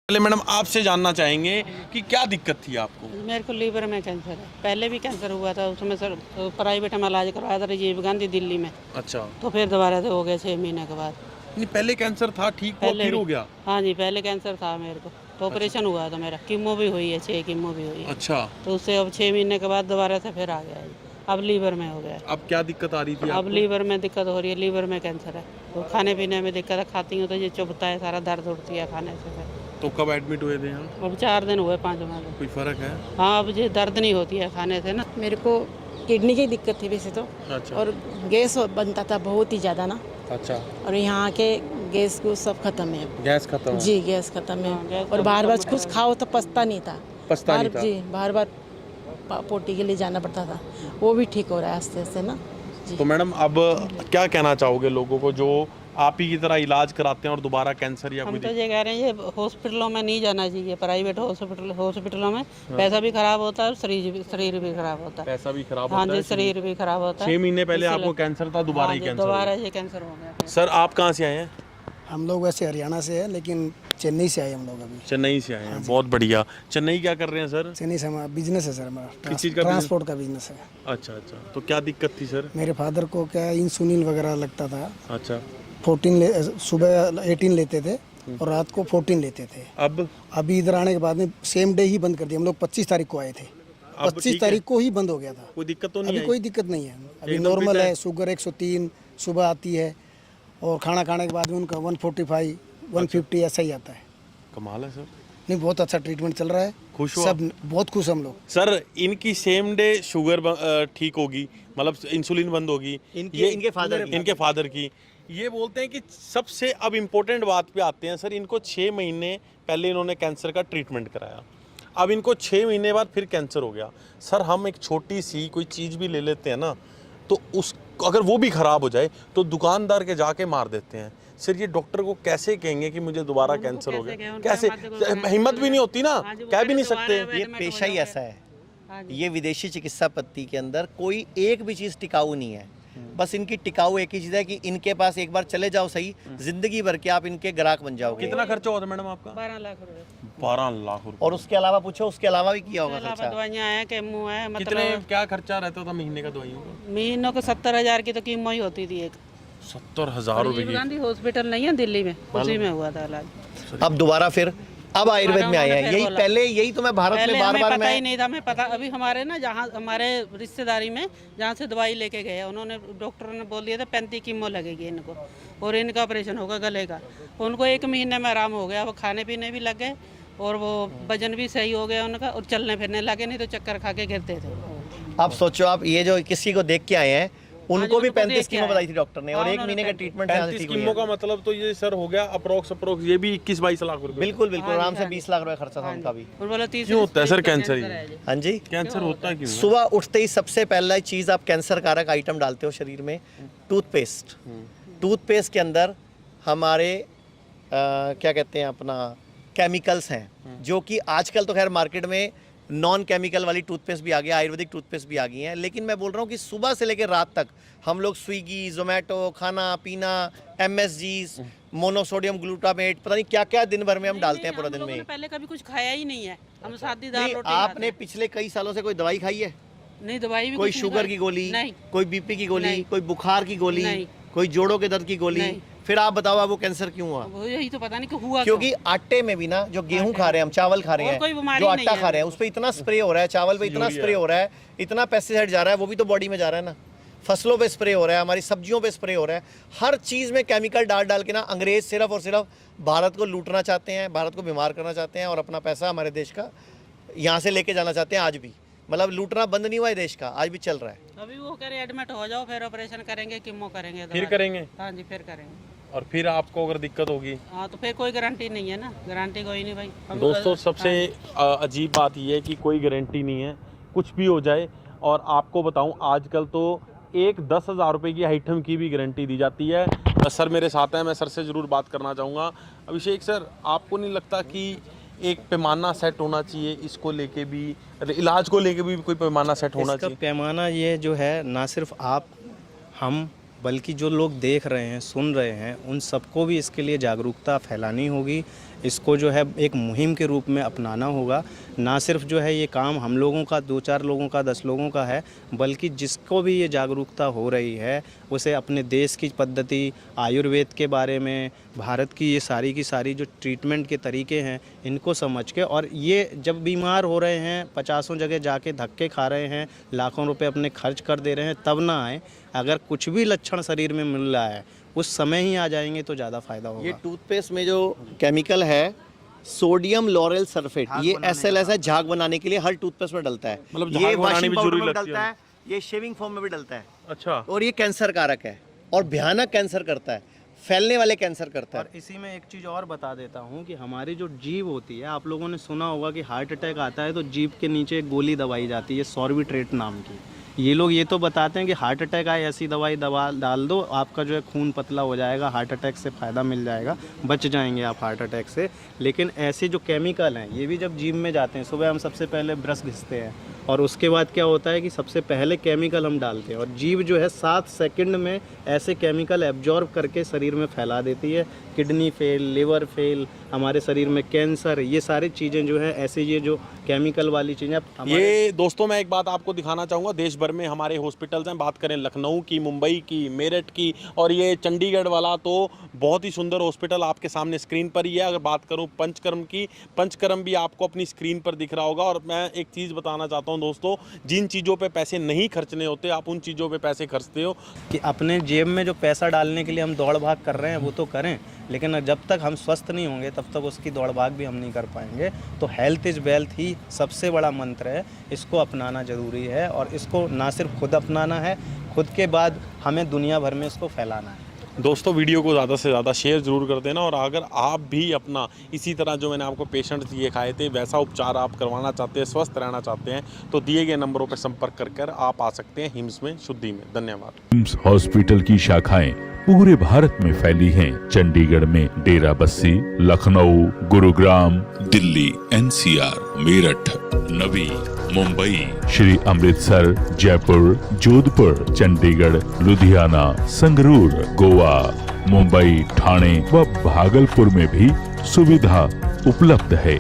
पहले मैडम आपसे जानना चाहेंगे कि क्या दिक्कत थी आपको? मेरे को लीवर में कैंसर है। पहले भी कैंसर हुआ था, उसमें सर प्राइवेट में इलाज करवाया था राजीव गांधी दिल्ली में। अच्छा, तो फिर दोबारा से हो गया 6 महीने के बाद। नहीं पहले कैंसर था, ठीक हुआ पहले फिर भी हो गया? हाँ जी, पहले कैंसर था मेरे को, तो ऑपरेशन हुआ था मेरा। कीमो भी हुई है, 6 कीमो भी हुई है। अच्छा, तो उससे अब 6 महीने के बाद दोबारा से फिर आ गया है। अब लीवर में हो गया है। अब क्या दिक्कत आ रही थी अब आपको? लीवर में दिक्कत हो रही है, लीवर में कैंसर है। तो खाने पीने में दिक्कत है, खाती हूँ तो ये चुभता है, सारा दर्द उठती है खाने से फिर। तो कब एडमिट हुए थे यहाँ? अब 4 दिन हुए, 5वां दिन। कोई फर्क है? हाँ, अब ये दर्द नहीं होती है खाने से ना। मेरे को किडनी की दिक्कत थी वैसे तो, अच्छा, और गैस बनता था बहुत ही ज़्यादा ना, अच्छा, और यहाँ के गैस को सब खत्म है। गैस खत्म है? जी गैस खत्म हाँ, है। गैस और तो बार बार खत्म कुछ है। खाओ तो पछता नहीं था। पछता नहीं था? जी बार बार पोटी के लिए जाना पड़ता था। वो भी ठीक हो रहा है आस्ते आस्ते ना जी। तो मैडम अब क्या कहना चाहोगे लोगों को जो आप ही की तरह इलाज कराते हैं और दोबारा कैंसर या हम कोई तो ये कह रहे हैं, ये हॉस्पिटलों में नहीं जाना चाहिए। प्राइवेट हॉस्पिटलों में पैसा भी खराब होता है, शरीर भी खराब होता है। पैसा भी खराब हाँ होता जी, है? शरीर भी खराब होता है। 6 महीने पहले इसलिए- आपको कैंसर था, दोबारा हाँ ही जी, कैंसर हो दोबारा गया। ये कैंसर हो गया। सर आप कहाँ से आए हैं? हम लोग वैसे हरियाणा से है, लेकिन चेन्नई से आए हम लोग अभी। चेन्नई से आए हैं, बहुत बढ़िया। चेन्नई क्या कर रहे हैं सर? चेन्नई से हमारा बिजनेस है सर, हमारा किस चीज़ का ट्रांसपोर्ट का बिजनेस है। अच्छा अच्छा, तो क्या दिक्कत थी सर? मेरे फादर को क्या इंसुलिन वगैरह लगता था। अच्छा, 14 सुबह 18 लेते थे और रात को 14 लेते थे। अब अभी इधर आने के बाद में सेम डे ही बंद कर दिया। हम लोग 25 तारीख को आए थे, अब 25 ठीक है? तारीख को ही बंद हो गया था। कोई दिक्कत तो नहीं अभी आई? कोई दिक्कत नहीं है, अभी एकदम नॉर्मल फिट है? है। शुगर 103 सुबह आती है, और खाना खाने के बाद में उनका 145 150 ऐसा ही आता है। कमाल है सर। नहीं, बहुत अच्छा ट्रीटमेंट चल रहा है। खुश हो सब बहुत खुश हम लोग। सर इनकी सेम डे शुगर ठीक होगी, मतलब इंसुलिन बंद होगी। इनके फादर की ये बोलते हैं कि सबसे अब इम्पोर्टेंट बात पे आते हैं सर। इनको 6 महीने पहले इन्होंने कैंसर का ट्रीटमेंट कराया, अब इनको 6 महीने बाद फिर कैंसर हो गया। सर हम एक छोटी सी कोई चीज़ भी ले लेते हैं ना, तो उस अगर वो भी ख़राब हो जाए तो दुकानदार के जाके मार देते हैं। सर ये डॉक्टर को कैसे कहेंगे कि मुझे दोबारा कैंसर हो गया? कैसे? हिम्मत भी नहीं होती ना, कह भी नहीं सकते। ये पेशा ही ऐसा है। ये विदेशी चिकित्सा पद्धति के अंदर कोई एक भी चीज़ टिकाऊ नहीं है। बस इनकी टिकाऊ एक ही चीज़ है कि इनके पास एक बार चले जाओ सही, जिंदगी भर के आप इनके ग्राहक बन जाओगे। कितना खर्चा हुआ था मैडम आपका? 12 लाख रुपए। 12 लाख रुपए। और उसके अलावा पूछो, उसके अलावा भी किया होगा अलावा खर्चा। दवाइयाँ हैं, केमो है, कितने मतलब क्या खर्चा रहता था महीने का दवाइयों का? महीनों को 70,000 की तो कीमो ही होती थी एक। 70,000 रुपए राजीव की? गांधी हॉस्पिटल नहीं है दिल्ली में, उसी में हुआ था इलाज। अब दोबारा फिर अब आयुर्वेद में आए हैं। यही पहले, यही तो मैं भारत पहले में बार हमें बार पता ही मैं नहीं था। हमें पता अभी हमारे ना, जहाँ हमारे रिश्तेदारी में जहाँ से दवाई लेके गए, उन्होंने डॉक्टर ने बोल दिया था 35 कीमो लगेगी इनको, और इनका ऑपरेशन होगा गले का। उनको 1 महीने में आराम हो गया, वो खाने पीने भी लग गए और वो वजन भी सही हो गया उनका, और चलने फिरने लगे, नहीं तो चक्कर खा के गिरते थे। अब सोचो, आप ये जो किसी को देख के आए हैं, उनको भी 35 कीमो बताई थी डॉक्टर ने, और हाँ, 1 महीने का ट्रीटमेंट यहाँ से 35 ठीक हुई कीमो है। का मतलब तो ये सर हो गया अप्रोक्स ये भी 21-22 लाख रुपए। बिल्कुल बिल्कुल, हाँ जी, आराम से हाँ जी। 20 लाख रुपए खर्चा था उनका भी। और बोला 30 क्यों होता है सर कैंसर है ये? जी। हाँ जी, कैंसर होता है क्यों? सुबह उठते ही सबसे पहला चीज़ आप कैंसर कारक आइटम डालते हो शरीर में, टूथपेस्ट। टूथपेस्ट के अंदर हमारे क्या कहते हैं अपना केमिकल्स हैं, जो कि आजकल तो खैर मार्केट में नॉन केमिकल वाली टूथपेस्ट भी आ गई, आयुर्वेदिक टूथपेस्ट भी आ गई हैं। लेकिन मैं बोल रहा हूँ कि सुबह से लेकर रात तक हम लोग स्विगी, जोमेटो, खाना पीना, MSGs, मोनोसोडियम ग्लूटामेट, पता नहीं क्या क्या दिन भर में हम डालते हैं पूरा दिन में। पहले कभी कुछ खाया ही नहीं है, हम सादी दाल नहीं, रोटी खाते आपने हैं। पिछले कई सालों से कोई दवाई खाई है? नहीं, दवाई भी कोई कुछ नहीं शुगर खाई। की गोली, नहीं। कोई BP की गोली, नहीं। कोई बुखार की गोली, नहीं। कोई जोड़ों के दर्द की गोली? नहीं। फिर आप बताओ आपको कैंसर क्यों हुआ? वो यही तो पता नहीं कि हुआ क्योंकि आटे में भी ना, जो गेहूं खा रहे हैं हम, चावल खा रहे और कोई हैं, बीमारी जो नहीं आटा है। खा रहे हैं, उस पर इतना स्प्रे हो रहा है, चावल पे इतना स्प्रे हो रहा है, इतना पेस्टिसाइड जा रहा है, वो भी तो बॉडी में जा रहा है ना। फसलों पे स्प्रे हो रहा है, हमारी सब्जियों पे स्प्रे हो रहा है, हर चीज़ में केमिकल डाल डाल के ना अंग्रेज सिर्फ और सिर्फ भारत को लूटना चाहते हैं, भारत को बीमार करना चाहते हैं, और अपना पैसा हमारे देश का यहाँ से लेके जाना चाहते हैं। आज भी मतलब लूटना बंद नहीं हुआ है देश का, आज भी चल रहा है। अभी वो कह रहे एडमिट हो जाओ, फिर ऑपरेशन करेंगे, कीमो करेंगे, फिर दवा। करेंगे? हाँ जी, फिर करेंगे। और फिर आपको अगर दिक्कत होगी? हाँ, तो फिर कोई गारंटी नहीं है ना, गारंटी कोई नहीं भाई। दोस्तों सबसे अजीब बात ये है कि कोई गारंटी नहीं है, कुछ भी हो जाए। और आपको बताऊं आजकल तो एक 10,000 रुपये की आइटम की भी गारंटी दी जाती है। सर मेरे साथ हैं, मैं सर से ज़रूर बात करना चाहूँगा। अभिषेक सर, आपको नहीं लगता कि एक पैमाना सेट होना चाहिए इसको लेके भी, इलाज को लेके भी कोई पैमाना सेट होना इसका चाहिए? पैमाना ये जो है, ना सिर्फ आप, हम, बल्कि जो लोग देख रहे हैं, सुन रहे हैं, उन सबको भी इसके लिए जागरूकता फैलानी होगी। इसको जो है एक मुहिम के रूप में अपनाना होगा। ना सिर्फ जो है ये काम हम लोगों का, 2-4 लोगों का, 10 लोगों का है, बल्कि जिसको भी ये जागरूकता हो रही है उसे अपने देश की पद्धति, आयुर्वेद के बारे में, भारत की ये सारी की सारी जो ट्रीटमेंट के तरीके हैं इनको समझ के, और ये जब बीमार हो रहे हैं, 50 जगह जाके धक्के खा रहे हैं, लाखों रुपए अपने खर्च कर दे रहे हैं, तब ना आए। अगर कुछ भी लक्षण शरीर में मिल रहा है उस समय ही आ जाएंगे तो ज़्यादा फायदा होगा। ये टूथपेस्ट में जो केमिकल है सोडियम लॉरेल सल्फेट, ये SLS है, झाग बनाने के लिए हर टूथपेस्ट में डलता है। मतलब ये झाग बनाने वॉशिंग भी पाउडर जरूरी में लगती डलता है। है, ये शेविंग फोम में भी डलता है, अच्छा। और ये कैंसर कारक है और भयानक कैंसर करता है, फैलने वाले कैंसर करता है। और इसी में एक चीज़ और बता देता हूँ कि हमारी जो जीभ होती है, आप लोगों ने सुना होगा कि हार्ट अटैक आता है तो जीभ के नीचे एक गोली दवाई जाती है सॉर्बिट्रेट नाम की। ये लोग ये तो बताते हैं कि हार्ट अटैक आए ऐसी दवाई डाल दो, आपका जो है खून पतला हो जाएगा, हार्ट अटैक से फ़ायदा मिल जाएगा, बच जाएंगे आप हार्ट अटैक से। लेकिन ऐसे जो केमिकल हैं ये भी जब जीभ में जाते हैं, सुबह हम सबसे पहले ब्रश घिसते हैं और उसके बाद क्या होता है कि सबसे पहले केमिकल हम डालते हैं, और जीभ जो है 7 सेकंड में ऐसे केमिकल एब्जॉर्ब करके शरीर में फैला देती है। किडनी फेल, लिवर फेल, हमारे शरीर में कैंसर, ये सारी चीज़ें जो है ऐसे, ये जो केमिकल वाली चीज़ें ये दोस्तों मैं एक बात आपको दिखाना चाहूँगा, देश भर में हमारे हॉस्पिटल्स हैं, बात करें लखनऊ की, मुंबई की, मेरठ की, और ये चंडीगढ़ वाला तो बहुत ही सुंदर हॉस्पिटल आपके सामने स्क्रीन पर ही है। अगर बात करूँ पंचकर्म की, पंचकर्म भी आपको अपनी स्क्रीन पर दिख रहा होगा। और मैं एक चीज़ बताना चाहता हूँ दोस्तों, जिन चीज़ों पे पैसे नहीं खर्चने होते आप उन चीज़ों पे पैसे खर्चते हो। कि अपने जेब में जो पैसा डालने के लिए हम दौड़ भाग कर रहे हैं वो तो करें, लेकिन जब तक हम स्वस्थ नहीं होंगे तब तक उसकी दौड़ भाग भी हम नहीं कर पाएंगे। तो हेल्थ इज़ वेल्थ ही सबसे बड़ा मंत्र है, इसको अपनाना ज़रूरी है, और इसको ना सिर्फ खुद अपनाना है, खुद के बाद हमें दुनिया भर में इसको फैलाना है। दोस्तों वीडियो को ज़्यादा से ज़्यादा शेयर ज़रूर कर देना, और अगर आप भी अपना इसी तरह जो मैंने आपको पेशेंट्स ये खाए थे वैसा उपचार आप करवाना चाहते हैं, स्वस्थ रहना चाहते हैं, तो दिए गए नंबरों पर संपर्क कर आप आ सकते हैं हिम्स में शुद्धि में। धन्यवाद। हिम्स हॉस्पिटल की शाखाएं पूरे भारत में फैली हैं। चंडीगढ़ में डेरा बस्सी, लखनऊ, गुरुग्राम, दिल्ली, NCR, मेरठ, नवी, मुंबई, श्री अमृतसर, जयपुर, जोधपुर, चंडीगढ़, लुधियाना, संगरूर, गोवा, मुंबई, ठाणे व भागलपुर में भी सुविधा उपलब्ध है।